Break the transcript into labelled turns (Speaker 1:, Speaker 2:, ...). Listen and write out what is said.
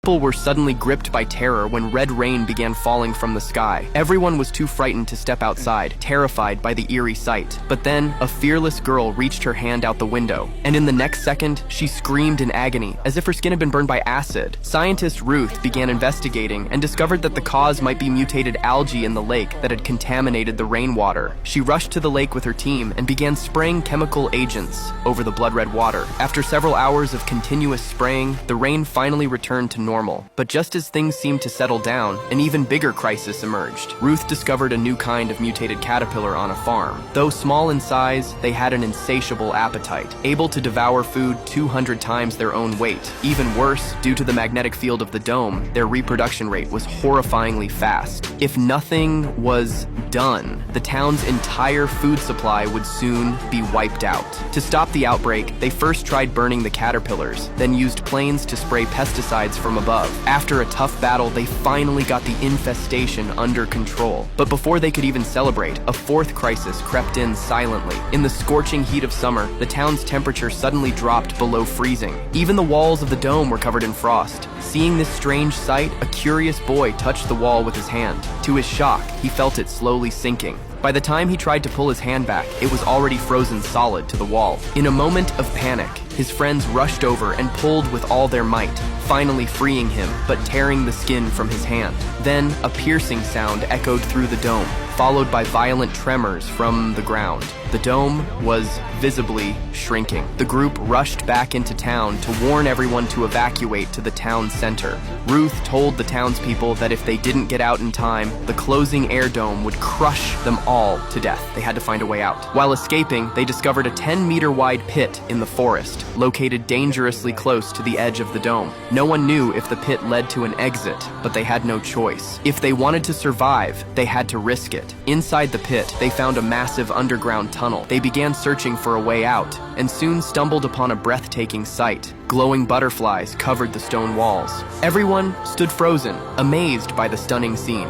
Speaker 1: people were suddenly gripped by terror when red rain began falling from the sky. Everyone was too frightened to step outside, terrified by the eerie sight. But then, a fearless girl reached her hand out the window, and in the next second, she screamed in agony, as if her skin had been burned by acid. Scientist Ruth began investigating and discovered that the cause might be mutated algae in the lake that had contaminated the rainwater. She rushed to the lake with her team and began spraying chemical agents over the blood-red water. After several hours of continuous spraying, the rain finally returned to normal. But just as things seemed to settle down, an even bigger crisis emerged. Ruth discovered a new kind of mutated caterpillar on a farm. Though small in size, they had an insatiable appetite, able to devour food 200 times their own weight. Even worse, due to the magnetic field of the dome, their reproduction rate was horrifyingly fast. If nothing was done, the town's entire food supply would soon be wiped out. To stop the outbreak, they first tried burning the caterpillars, then used planes to spray pesticides from above. After a tough battle, they finally got the infestation under control. But before they could even celebrate, a fourth crisis crept in silently. In the scorching heat of summer, the town's temperature suddenly dropped below freezing. Even the walls of the dome were covered in frost. Seeing this strange sight, a curious boy touched the wall with his hand. To his shock, he felt it slowly sinking. By the time he tried to pull his hand back, it was already frozen solid to the wall. In a moment of panic, his friends rushed over and pulled with all their might, finally freeing him, but tearing the skin from his hand. Then, a piercing sound echoed through the dome, followed by violent tremors from the ground. The dome was visibly shrinking. The group rushed back into town to warn everyone to evacuate to the town center. Ruth told the townspeople that if they didn't get out in time, the closing air dome would crush them all to death. They had to find a way out. While escaping, they discovered a 10-meter wide pit in the forest, located dangerously close to the edge of the dome. No one knew if the pit led to an exit, but they had no choice. If they wanted to survive, they had to risk it. Inside the pit, they found a massive underground tunnel. They began searching for a way out, and soon stumbled upon a breathtaking sight. Glowing butterflies covered the stone walls. Everyone stood frozen, amazed by the stunning scene.